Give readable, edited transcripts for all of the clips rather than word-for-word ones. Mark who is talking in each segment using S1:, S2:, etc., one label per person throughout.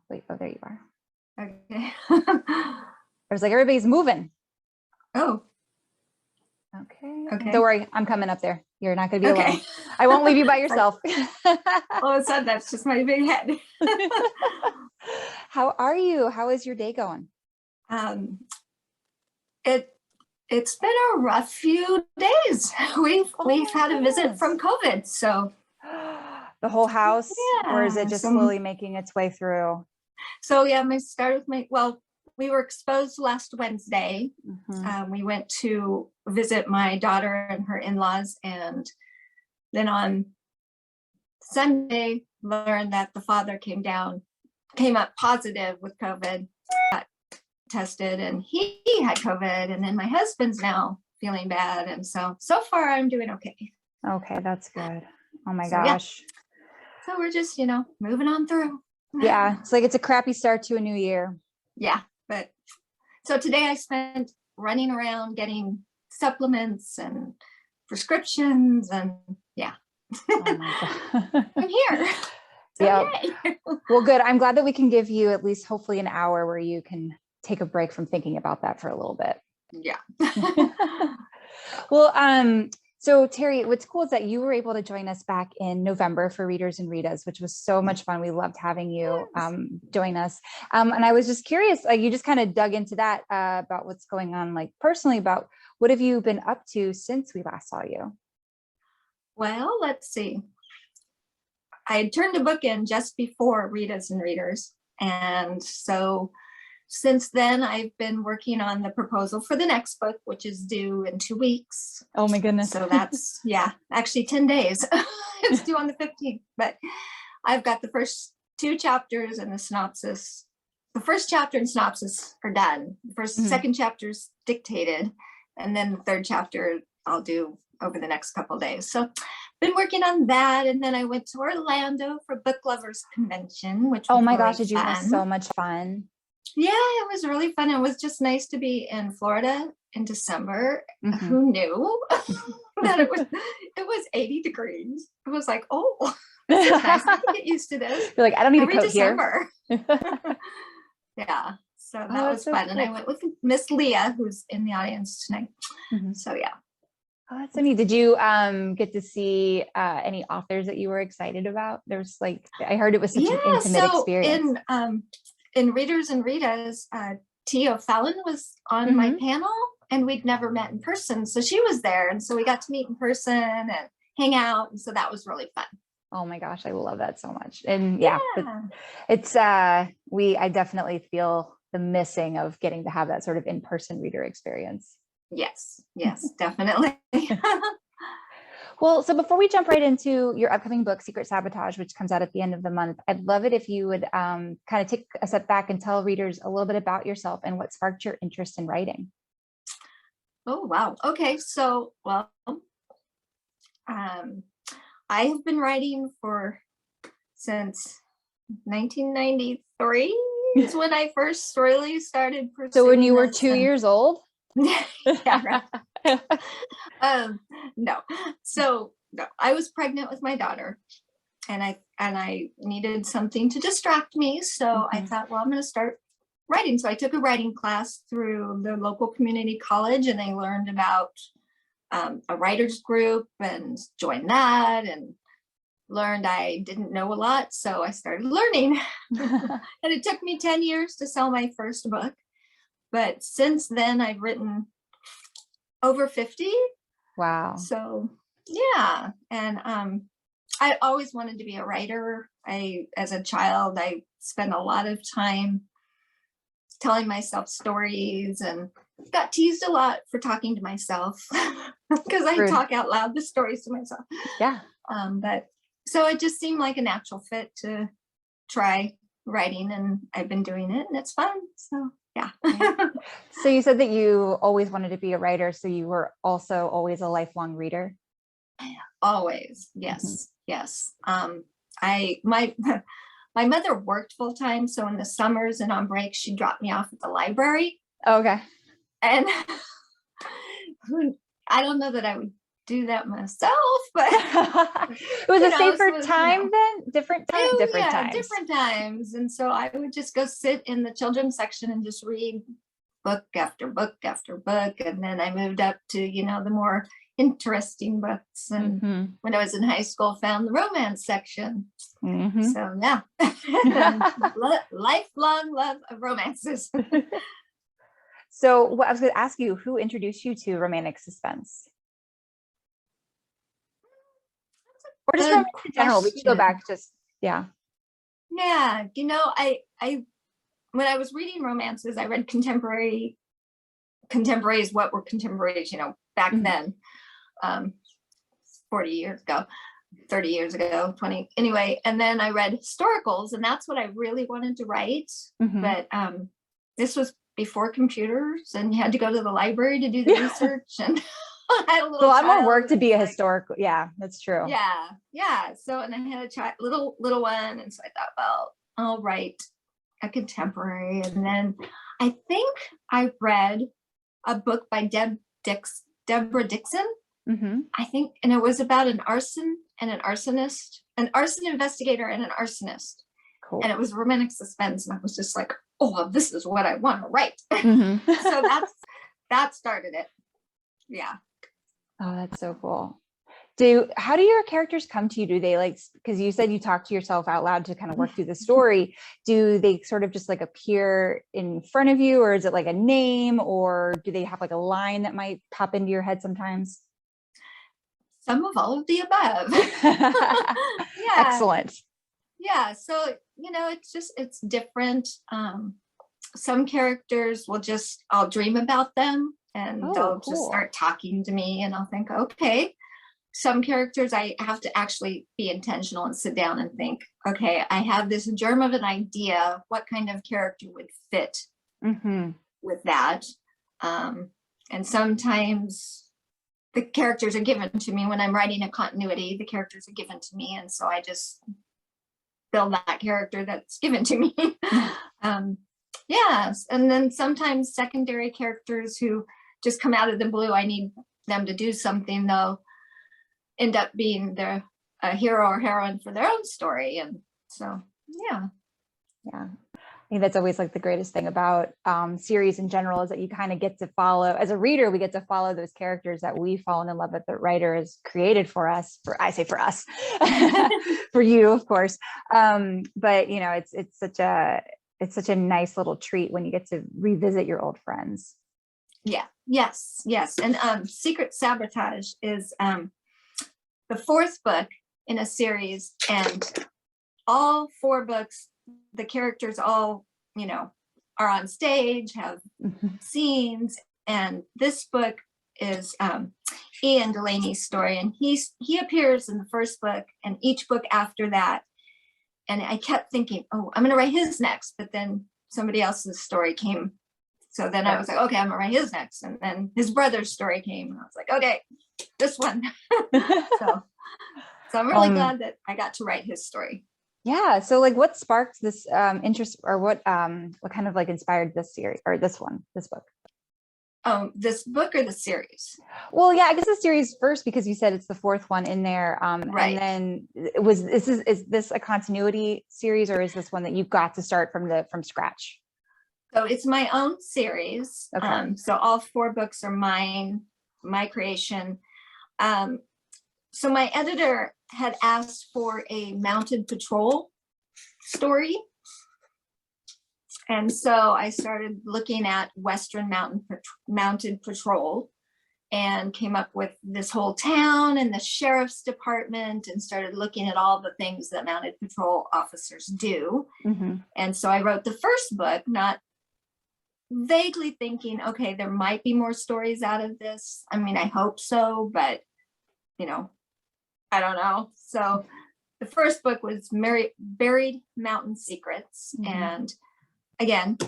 S1: Wait, oh, there you are.
S2: Okay.
S1: I was like, everybody's moving.
S2: Oh.
S1: Okay.
S2: Okay.
S1: Don't worry, I'm coming up there. You're not going to be
S2: Okay.
S1: alone. I won't leave you by yourself.
S2: All of a sudden, that's just my big head.
S1: How are you? How is your day going?
S2: It's been a rough few days. We've had a visit from COVID, so
S1: the whole house, or is it just slowly making its way through?
S2: So yeah, we were exposed last Wednesday. We went to visit my daughter and her in-laws, and then on Sunday learned that the father came up positive with COVID, got tested, and he had COVID, and then my husband's now feeling bad, and so far I'm doing okay.
S1: Okay, that's good. Oh my gosh.
S2: Yeah. So we're just, moving on through.
S1: Yeah, it's like it's a crappy start to a new year.
S2: Yeah, but so today I spent running around getting supplements and prescriptions, and yeah.
S1: Oh my God.
S2: I'm here. So
S1: yeah. Well, good. I'm glad that we can give you at least hopefully an hour where you can take a break from thinking about that for a little bit.
S2: Yeah.
S1: Well, so Terri, what's cool is that you were able to join us back in November for Readers and Readas, which was so much fun. We loved having you join us. And I was just curious, like you just kind of dug into that about what's going on, like personally, about what have you been up to since we last saw you?
S2: Well, let's see. I had turned a book in just before Readers and Readers. And so since then, I've been working on the proposal for the next book, which is due in 2 weeks.
S1: Oh my goodness.
S2: So that's, actually 10 days. It's due on the 15th, but I've got the first 2 chapters and the synopsis. The first chapter and synopsis are done. The second chapter's dictated, and then the 3rd chapter I'll do over the next couple of days. So been working on that, and then I went to Orlando for Book Lovers Convention, which was
S1: my
S2: really
S1: gosh, did you have
S2: fun.
S1: so much fun?
S2: Yeah, it was really fun. It was just nice to be in Florida in December. Who knew that it was 80 degrees? It was like, oh, this is nice. I can get used to this.
S1: You're like, I don't need
S2: every
S1: a coat
S2: December.
S1: Here.
S2: Yeah, so that was fun.
S1: Cool.
S2: And I went with Miss Leah, who's in the audience tonight. So yeah.
S1: Oh, that's so neat. Did you get to see any authors that you were excited about? There's like, I heard it was such an intimate experience.
S2: In Readers and Readas, Tia Fallon was on my panel, and we'd never met in person. So she was there. And so we got to meet in person and hang out. And so that was really fun.
S1: Oh my gosh, I love that so much. And yeah, it's I definitely feel the missing of getting to have that sort of in-person reader experience. Yes,
S2: definitely.
S1: Well, so before we jump right into your upcoming book, Secret Sabotage, which comes out at the end of the month, I'd love it if you would kind of take a step back and tell readers a little bit about yourself and what sparked your interest in writing.
S2: Oh, wow. Okay. So, well, I have been writing since 1993 is when I first really started pursuing.
S1: So when you were 2 years old?
S2: Yeah, right. No. So no, I was pregnant with my daughter, and I needed something to distract me. So I thought, well, I'm going to start writing. So I took a writing class through the local community college, and I learned about a writers group and joined that, and learned I didn't know a lot. So I started learning, and it took me 10 years to sell my first book. But since then, I've written over 50.
S1: Wow.
S2: So yeah. And I always wanted to be a writer. As a child, I spent a lot of time telling myself stories, and got teased a lot for talking to myself because I talk out loud the stories to myself.
S1: Yeah.
S2: But so it just seemed like a natural fit to try writing, and I've been doing it, and it's fun. So yeah.
S1: So you said that you always wanted to be a writer. So you were also always a lifelong reader?
S2: Always. Yes. Yes. My mother worked full time. So in the summers and on breaks, she dropped me off at the library.
S1: Okay.
S2: And I don't know that I would do that myself, but
S1: it was a safer time then, different times.
S2: Different times. And so I would just go sit in the children's section and just read book after book after book. And then I moved up to, the more interesting books. And when I was in high school, found the romance section. So yeah, lifelong love of romances.
S1: So I was going to ask you, who introduced you to romantic suspense? Or just romance in general? We can go back Yeah.
S2: Yeah. I when I was reading romances, I read contemporaries, what were contemporaries, back then, 40 years ago, 30 years ago, 20, anyway. And then I read historicals, and that's what I really wanted to write. But this was before computers, and you had to go to the library to do the research, and I had a little
S1: lot more work to be a historical. Yeah, that's true.
S2: Yeah. So, and I had a little one, and so I thought, well, I'll write a contemporary. And then I think I read a book by Deborah Dixon. I think, and it was about an arson and an arsonist, an arson investigator and an arsonist. Cool. And it was romantic suspense, and I was just like, oh, this is what I want to write. So that started it. Yeah.
S1: Oh, that's so cool. How do your characters come to you? Do they because you said you talk to yourself out loud to kind of work through the story. Do they sort of just appear in front of you, or is it like a name, or do they have a line that might pop into your head sometimes?
S2: Some of all of the above. Yeah.
S1: Excellent.
S2: Yeah. So, it's different. Some characters I'll dream about them, and they'll just start talking to me, and I'll think, okay. Some characters I have to actually be intentional and sit down and think, okay, I have this germ of an idea. What kind of character would fit with that? And sometimes the characters are given to me when I'm writing a continuity. The characters are given to me, and so I just build that character that's given to me. Yes, and then sometimes secondary characters who just come out of the blue. I need them to do something, though. End up being a hero or heroine for their own story. And so, yeah.
S1: I think that's always the greatest thing about series in general, is that you kind of get to follow, as a reader, we get to follow those characters that we've fallen in love with, the writer has created for us, for us, for you, of course. But it's such a nice little treat when you get to revisit your old friends.
S2: Yeah. Yes. And Secret Sabotage is the fourth book in a series, and all 4 books, the characters all, are on stage, have scenes. And this book is Ian Delaney's story, and he appears in the first book and each book after that. And I kept thinking, oh, I'm going to write his next, but then somebody else's story came. So then I was like, okay, I'm gonna write his next. And then his brother's story came, and I was like, okay, this one. so I'm really glad that I got to write his story.
S1: Yeah. So what sparked this interest, or what kind of inspired this series, or this book?
S2: This book or the series?
S1: Well, yeah, I guess the series first, because you said it's the 4th one in there.
S2: Right.
S1: And then is this a continuity series, or is this one that you got to start from scratch?
S2: So it's my own series.
S1: Okay.
S2: So all 4 books are my creation. So my editor had asked for a mounted patrol story. And so I started looking at Western mounted patrol, and came up with this whole town and the sheriff's department, and started looking at all the things that mounted patrol officers do. And so I wrote the first book, not vaguely thinking, okay, there might be more stories out of this. I mean, I hope so, but I don't know. So the first book was Buried Mountain Secrets. And again,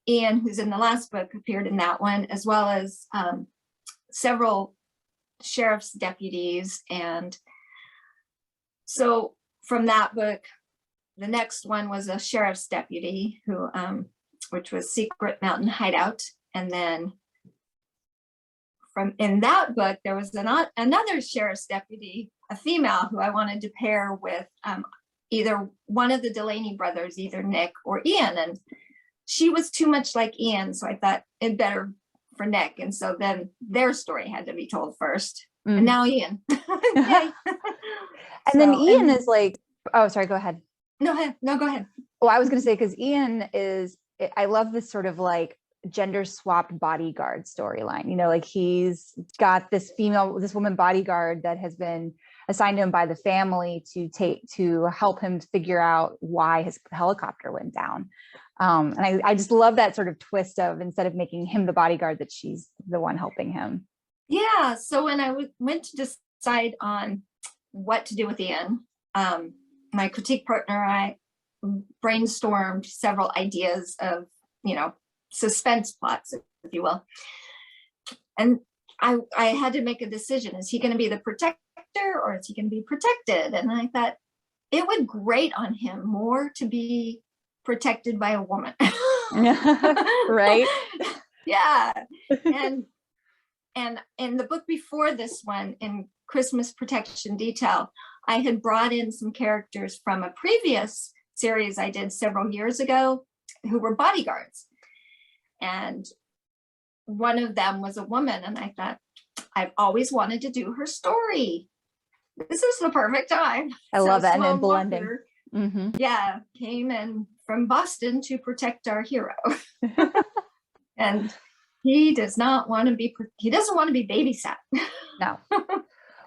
S2: Ian, who's in the last book, appeared in that one, as well as several sheriff's deputies. And so from that book, the next one was a sheriff's deputy who which was Secret Mountain Hideout. And then from in that book, there was another sheriff's deputy, a female, who I wanted to pair with either one of the Delaney brothers, either Nick or Ian. And she was too much like Ian, so I thought it better for Nick. And so then their story had to be told first. And now Ian. Yay.
S1: And then Ian is like, oh, sorry, go ahead.
S2: No, go ahead.
S1: Well, I was going to say, because Ian is, I love this sort of like gender swapped bodyguard storyline. You know, like he's got this woman bodyguard that has been assigned to him by the family to help him figure out why his helicopter went down. And I just love that sort of twist of, instead of making him the bodyguard, that she's the one helping him.
S2: Yeah. So when I went to decide on what to do with Ian, my critique partner, I brainstormed several ideas of, suspense plots, if you will. And I had to make a decision. Is he going to be the protector, or is he going to be protected? And I thought it would grate on him more to be protected by a woman.
S1: Right?
S2: Yeah. And in the book before this one, in Christmas Protection Detail, I had brought in some characters from a previous series I did several years ago who were bodyguards. And one of them was a woman. And I thought, I've always wanted to do her story. This is the perfect time.
S1: I love that. And then blending.
S2: Walker, yeah, came in from Boston to protect our hero. And he doesn't want to be babysat. No.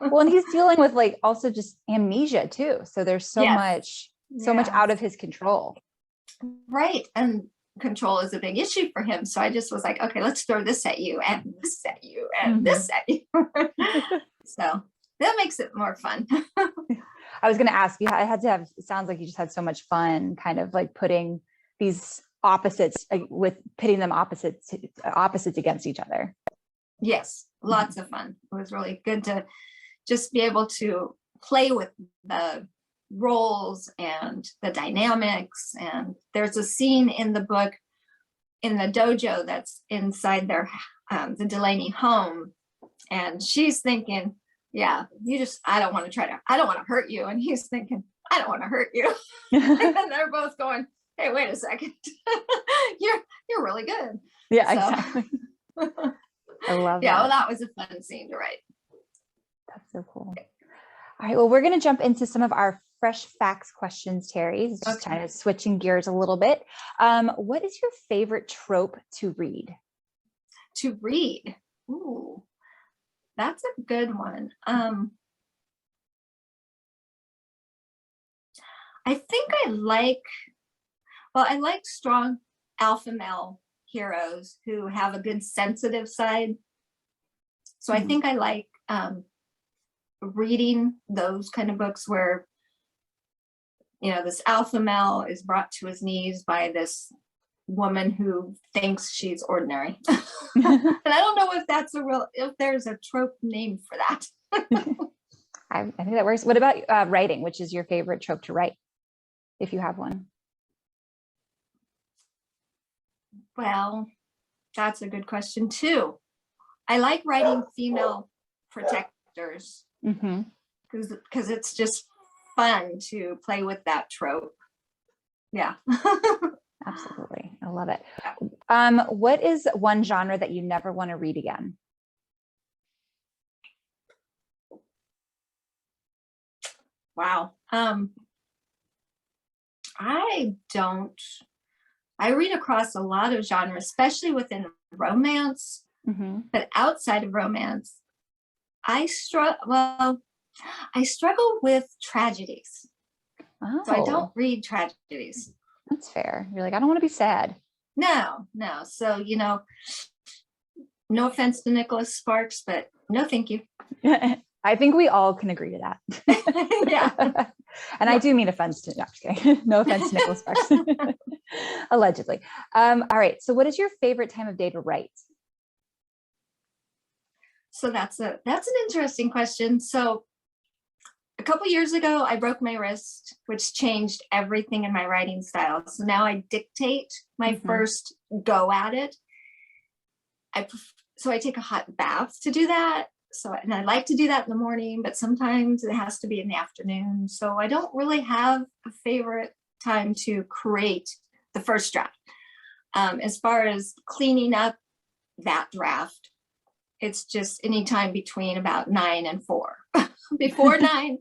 S2: Well, and he's dealing with like also just amnesia too. So there's so much out of his control. Right. And control is a big issue for him. So I just was like, okay, let's throw this at you and this at you and this at you. So that makes it more fun. I was going to ask you, it sounds like you just had so much fun kind of like putting these opposites pitting them opposites against each other. Yes. Lots of fun. It was really good to just be able to play with the roles and the dynamics. And there's a scene in the book in the dojo that's inside their the Delaney home, and she's thinking, yeah, I don't want to hurt you, and he's thinking, I don't want to hurt you. And they're both going, hey, wait a second. you're really good. Yeah, exactly. I love that. Yeah, well, that was a fun scene to write. That's so cool. All right, well, we're going to jump into some of our fresh facts questions, Terri. Just kind of switching gears a little bit. What is your favorite trope to read? To read? Ooh, that's a good one. I think I like strong alpha male heroes who have a good sensitive side. So I think I like reading those kind of books where, this alpha male is brought to his knees by this woman who thinks she's ordinary. And I don't know if there's a trope name for that. I think that works. What about writing? Which is your favorite trope to write, if you have one? Well, that's a good question too. I like writing female protectors because it's just fun to play with that trope. Yeah. Absolutely. I love it. What is one genre that you never want to read again? Wow. I read across a lot of genres, especially within romance, but outside of romance, I struggle with tragedies. Oh. So I don't read tragedies. That's fair. You're like, I don't want to be sad. No. So, no offense to Nicholas Sparks, but no, thank you. I think we all can agree to that. Yeah. And I do mean offense to, no, I'm just kidding. No offense to Nicholas Sparks. Allegedly. All right. So what is your favorite time of day to write? So that's an interesting question. So a couple years ago, I broke my wrist, which changed everything in my writing style. So now I dictate my first go at it. so I take a hot bath to do that. So, and I like to do that in the morning, but sometimes it has to be in the afternoon. So I don't really have a favorite time to create the first draft. As far as cleaning up that draft, it's just anytime between about 9 and 4. Before 9,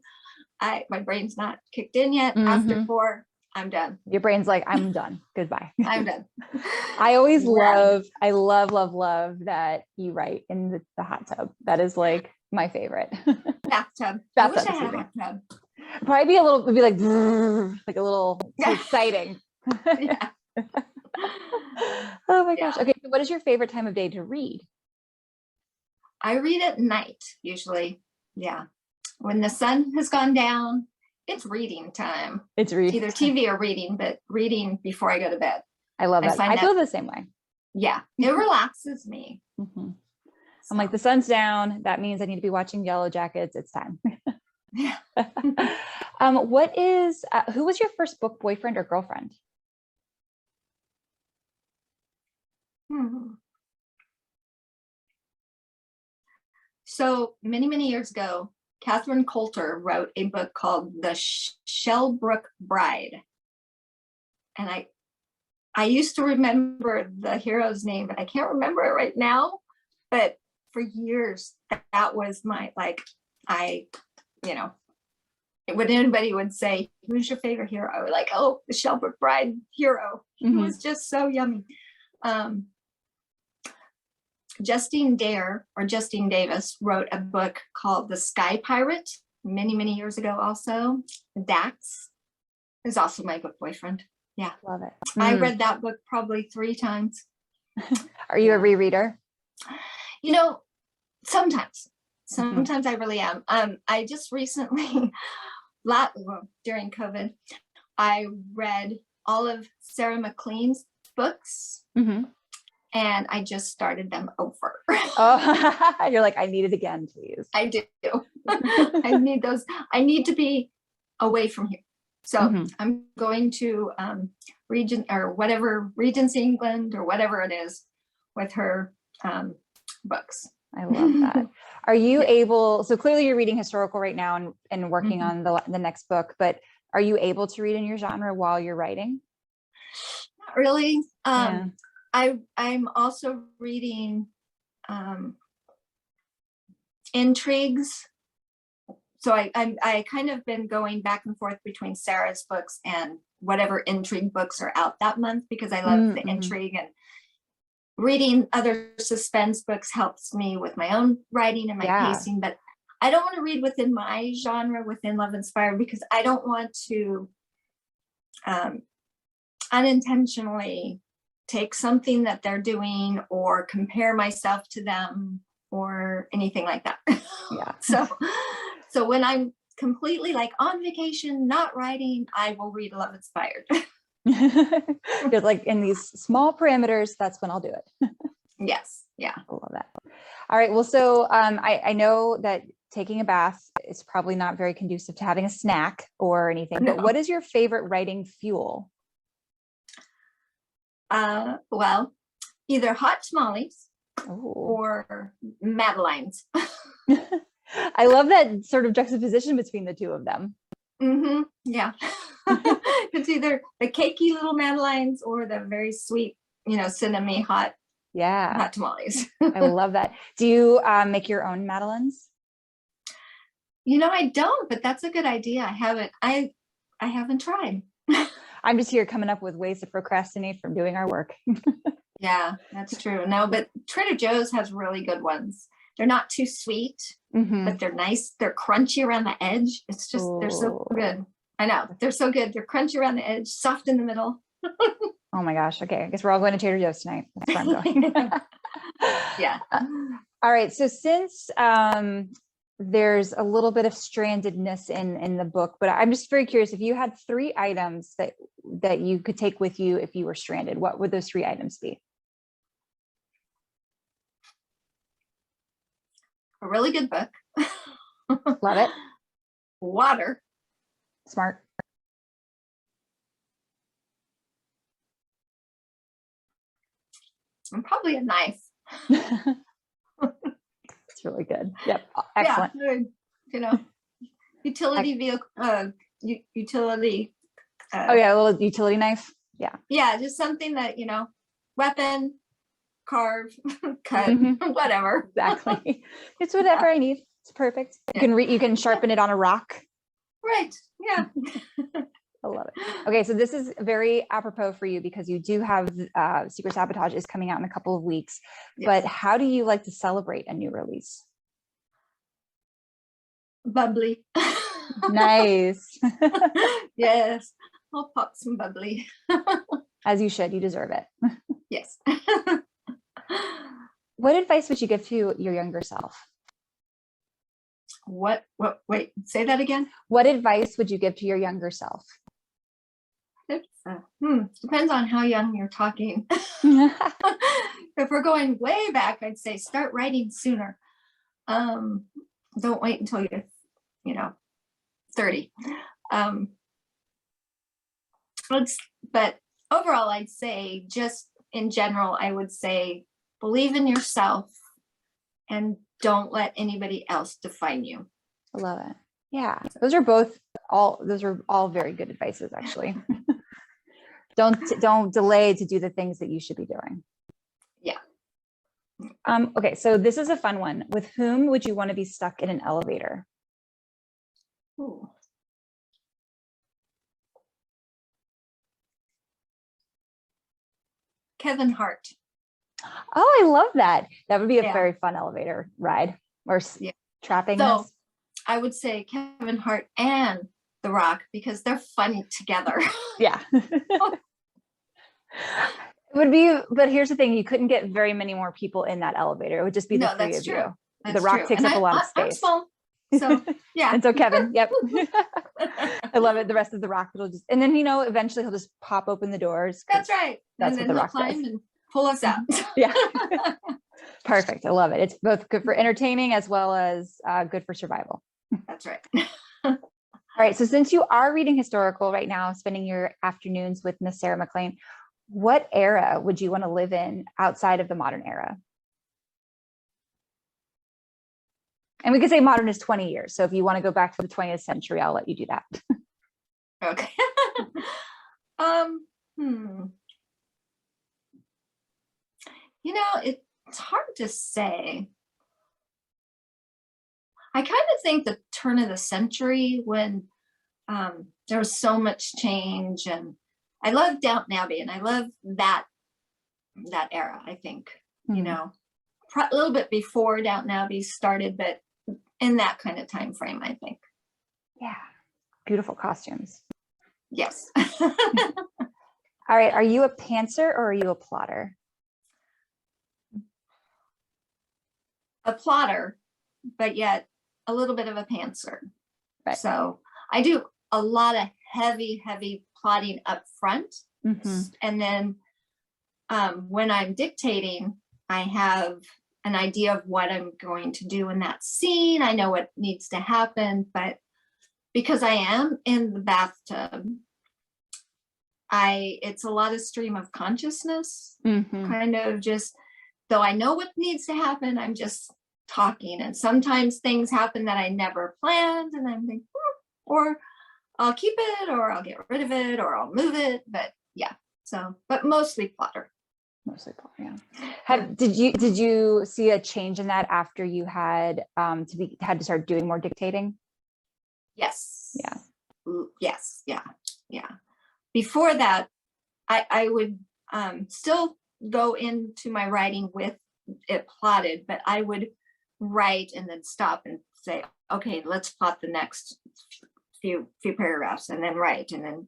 S2: my brain's not kicked in yet. After 4, I'm done.
S1: Your brain's like, I'm done. Goodbye.
S2: I'm done.
S1: I always love that you write in the hot tub. That is like my favorite.
S2: Bathtub. I wish I had a hot tub.
S1: Probably be it'd be like a little too exciting.
S2: Yeah.
S1: Oh my gosh. Okay. So what is your favorite time of day to read?
S2: I read at night, usually. Yeah. When the sun has gone down, it's reading time.
S1: It's reading.
S2: Either TV or reading, but reading before I go to bed.
S1: I love that. I feel the same way.
S2: Yeah. It relaxes me.
S1: Mm-hmm. I'm like, the sun's down. That means I need to be watching Yellow Jackets. It's time.
S2: Yeah.
S1: Who was your first book, boyfriend or girlfriend?
S2: So many years ago, Catherine Coulter wrote a book called The Shellbrook Bride. And I used to remember the hero's name, but I can't remember it right now. But for years, that was my, when anybody would say, who's your favorite hero? I was like, oh, the Shellbrook Bride hero. He was just so yummy. Justine Davis wrote a book called The Sky Pirate many years ago also. Dax is also my book boyfriend. Yeah.
S1: Love it.
S2: I read that book probably 3 times.
S1: Are you a rereader?
S2: Sometimes I really am. I just recently, during COVID, I read all of Sarah McLean's books. And I just started them over.
S1: Oh, you're like, I need it again, please.
S2: I do. I need those. I need to be away from here. So I'm going to Regency England or whatever it is with her books.
S1: I love that. Are you able, so clearly you're reading historical right now and working on the next book, but are you able to read in your genre while you're writing?
S2: Not really. I'm also reading intrigues. So I kind of been going back and forth between Sarah's books and whatever intrigue books are out that month, because I love the intrigue, and reading other suspense books helps me with my own writing and my pacing. But I don't want to read within my genre, within Love Inspired, because I don't want to unintentionally take something that they're doing or compare myself to them or anything like that. Yeah. So when I'm completely like on vacation, not writing, I will read Love Inspired.
S1: Just like in these small parameters, that's when I'll do it.
S2: Yes. Yeah.
S1: I love that. All right. Well, so I know that taking a bath is probably not very conducive to having a snack or anything, but what is your favorite writing fuel?
S2: Well, either hot tamales or Madeleines.
S1: I love that sort of juxtaposition between the two of them.
S2: Yeah. It's either the cakey little Madeleines or the very sweet, cinnamon hot tamales.
S1: I love that. Do you make your own Madeleines?
S2: I don't, but that's a good idea. I haven't tried.
S1: I'm just here coming up with ways to procrastinate from doing our work.
S2: Yeah, that's true. No, but Trader Joe's has really good ones. They're not too sweet, but they're nice. They're crunchy around the edge. It's just, they're so good. I know, they're so good. They're crunchy around the edge, soft in the middle.
S1: Oh my gosh. Okay. I guess we're all going to Trader Joe's tonight. That's where I'm going.
S2: Yeah.
S1: All right. So since there's a little bit of strandedness in the book, but I'm just very curious, if you had 3 items that you could take with you if you were stranded, what would those 3 items be?
S2: A really good book.
S1: Love it.
S2: Water.
S1: Smart.
S2: And probably a knife.
S1: It's really good. Yep. Excellent.
S2: Yeah, utility vehicle, utility.
S1: Oh yeah, a little utility knife. Yeah.
S2: Yeah, just something that, weapon, carve, cut, whatever.
S1: Exactly. It's whatever I need. It's perfect. You can sharpen it on a rock.
S2: Right. Yeah.
S1: I love it. Okay, so this is very apropos for you because you do have Secret Sabotage is coming out in a couple of weeks.
S2: Yes.
S1: But how do you like to celebrate a new release?
S2: Bubbly.
S1: Nice.
S2: Yes. I'll pop some bubbly.
S1: As you should. You deserve it.
S2: Yes.
S1: What advice would you give to your younger self?
S2: Wait, say that again.
S1: What advice would you give to your younger self?
S2: Depends on how young you're talking. If we're going way back, I'd say start writing sooner. Don't wait until you're 30. But overall, I'd say just in general, I would say believe in yourself and don't let anybody else define you.
S1: I love it. Yeah, those are all very good advices, actually. Don't delay to do the things that you should be doing.
S2: Yeah.
S1: Okay, so this is a fun one. With whom would you want to be stuck in an elevator?
S2: Ooh. Kevin Hart.
S1: Oh, I love that. That would be a very fun elevator ride or trapping.
S2: So I would say Kevin Hart and The Rock because they're funny together.
S1: Yeah. It would be, but here's the thing, you couldn't get very many more people in that elevator. It would just be the three of you. The Rock takes up a lot of space.
S2: I'm small, so yeah.
S1: And so Kevin, yep. I love it. The rest of The Rock, it'll just, and then eventually he'll just pop open the doors.
S2: That's right.
S1: That's
S2: and
S1: what
S2: then
S1: The Rock
S2: climb
S1: does.
S2: And pull us out.
S1: Yeah. Perfect. I love it. It's both good for entertaining as well as good for survival.
S2: That's right.
S1: All right. So since you are reading historical right now, spending your afternoons with Miss Sarah MacLean, what era would you want to live in outside of the modern era? And we could say modern is 20 years. So if you want to go back to the 20th century, I'll let you do that.
S2: Okay. It's hard to say. I kind of think the turn of the century when there was so much change, and I love Downton Abbey, and I love that era. I think a little bit before Downton Abbey started, but in that kind of time frame, I think.
S1: Yeah, beautiful costumes.
S2: Yes.
S1: All right, are you a pantser or are you a plotter?
S2: A plotter, but yet a little bit of a pantser.
S1: Right.
S2: So I do a lot of heavy plotting up front. And then when I'm dictating, I have an idea of what I'm going to do in that scene. I know what needs to happen, but because I am in the bathtub, it's a lot of stream of consciousness, kind of just, though I know what needs to happen, I'm just talking. And sometimes things happen that I never planned, and I'm thinking, or I'll keep it, or I'll get rid of it, or I'll move it. But yeah, but mostly plotter.
S1: Mostly plotter, yeah. Did you see a change in that after you had had to start doing more dictating?
S2: Yes.
S1: Yeah.
S2: Yes. Yeah. Before that, I would still go into my writing with it plotted, but I would write and then stop and say, okay, let's plot the next few paragraphs, and then write, and then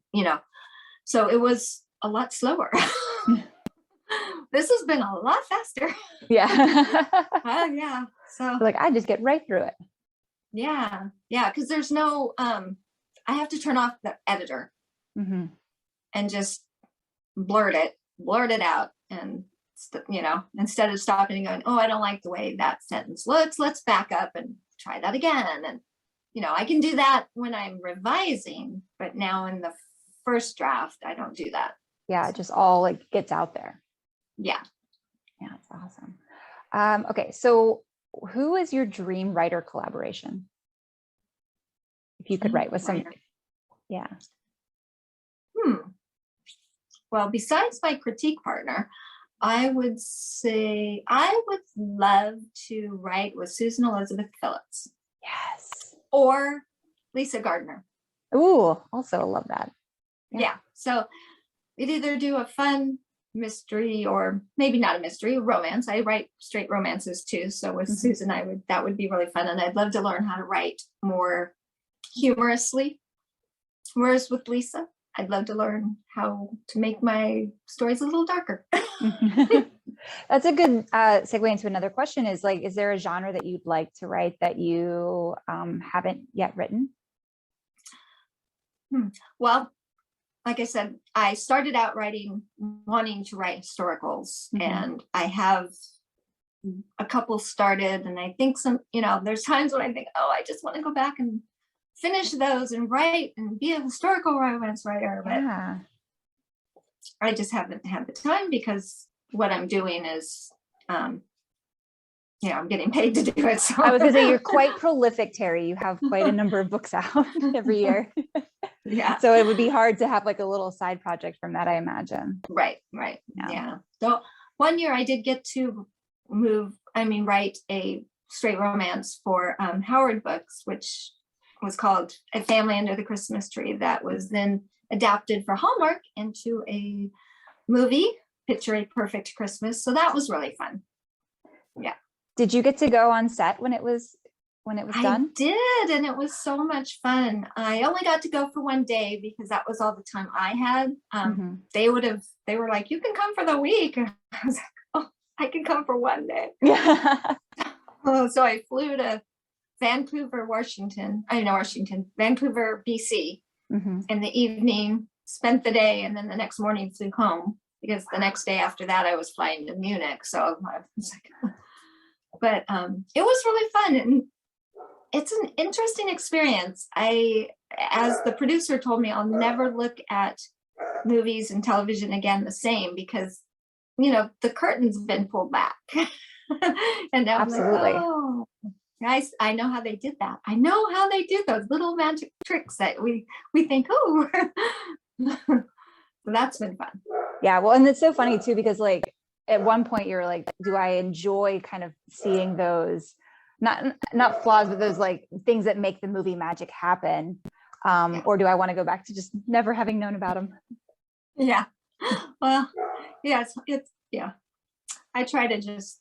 S2: so it was a lot slower. This has been a lot faster.
S1: Yeah.
S2: Yeah. So
S1: I just get right through it.
S2: Yeah, because there's no I have to turn off the editor and just blurt it out, and instead of stopping and going, oh, I don't like the way that sentence looks, let's back up and try that again. And I can do that when I'm revising, but now in the first draft I don't do that.
S1: Yeah, it just all gets out there.
S2: Yeah.
S1: Yeah, it's awesome. Okay, so who is your dream writer collaboration? If you could write with some, yeah.
S2: Well, besides my critique partner, I would say I would love to write with Susan Elizabeth Phillips.
S1: Yes.
S2: Or Lisa Gardner.
S1: Ooh, also love that.
S2: Yeah. So we'd either do a fun mystery or maybe not a mystery, a romance. I write straight romances too. So with Susan, that would be really fun. And I'd love to learn how to write more humorously. Whereas with Lisa, I'd love to learn how to make my stories a little darker.
S1: That's a good segue into another question is like, is there a genre that you'd like to write that you haven't yet written?
S2: Well, like I said, I started out wanting to write historicals, and I have a couple started, and I think there's times when I think, oh, I just want to go back and finish those and write and be a historical romance writer, but I just haven't had the time because what I'm doing is, I'm getting paid to do it. So
S1: I was gonna say, you're quite prolific, Terri. You have quite a number of books out every year.
S2: Yeah.
S1: So it would be hard to have like a little side project from that, I imagine.
S2: Right. Yeah. So one year I did get to write a straight romance for Howard Books, which was called A Family Under the Christmas Tree, that was then adapted for Hallmark into a movie, Picture a Perfect Christmas. So that was really fun. Yeah.
S1: Did you get to go on set when it was done?
S2: I did, and it was so much fun. I only got to go for one day because that was all the time I had. They were like, you can come for the week. And I was like, oh, I can come for one day. So I flew to Vancouver, BC in the evening, spent the day, and then the next morning flew home because the next day after that I was flying to Munich. So I was like, but it was really fun, and it's an interesting experience. As the producer told me, I'll never look at movies and television again the same because, the curtain's been pulled back. And now
S1: absolutely.
S2: I'm like, oh, guys, I know how they did that. I know how they do those little magic tricks that we think, oh, so that's been fun.
S1: Yeah. Well, and it's so funny too, because like at one point you're like, do I enjoy kind of seeing those, not flaws, but those like things that make the movie magic happen? Or do I want to go back to just never having known about them?
S2: Yeah. Well, yeah, yeah. I try to just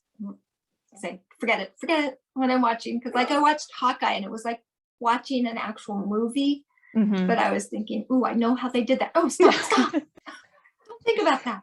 S2: say, forget it when I'm watching. Because like I watched Hawkeye and it was like watching an actual movie. But I was thinking, ooh, I know how they did that. Oh, stop. Don't think about that.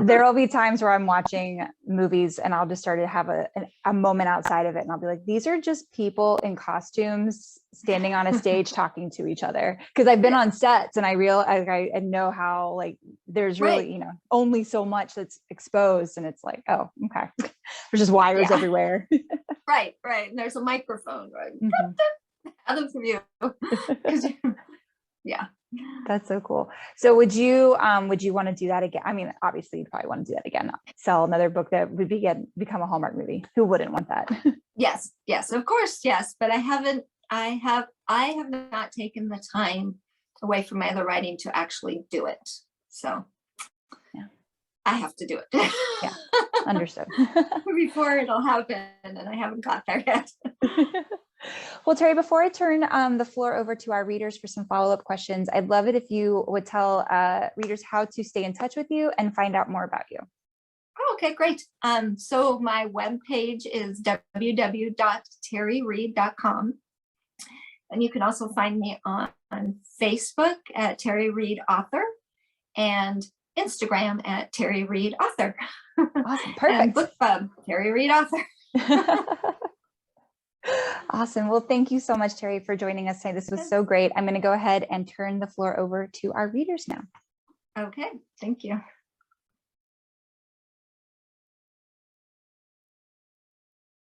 S1: There will be times where I'm watching movies and I'll just start to have a moment outside of it. And I'll be like, these are just people in costumes standing on a stage talking to each other. Because I've been on sets and I know how like there's really, only so much that's exposed. And it's like, oh, okay. There's just wires everywhere.
S2: Right. And there's a microphone, right? Out of view. Yeah.
S1: That's so cool. So would you want to do that again? I mean, obviously you'd probably want to do that again, sell another book that would become a Hallmark movie. Who wouldn't want that?
S2: Yes, of course. Yes. But I have not taken the time away from my other writing to actually do it. So yeah, I have to do it.
S1: Yeah. Understood.
S2: Before it'll happen, and I haven't got there yet.
S1: Well, Terri, before I turn the floor over to our readers for some follow-up questions, I'd love it if you would tell readers how to stay in touch with you and find out more about you.
S2: Oh, okay, great. So my webpage is www.terrireed.com. And you can also find me on Facebook at Terri Reed Author and Instagram at Terri Reed Author.
S1: Awesome. Perfect.
S2: And BookBub, Terri Reed Author.
S1: Awesome. Well, thank you so much, Terri, for joining us today. This was so great. I'm going to go ahead and turn the floor over to our readers now.
S2: Okay. Thank you.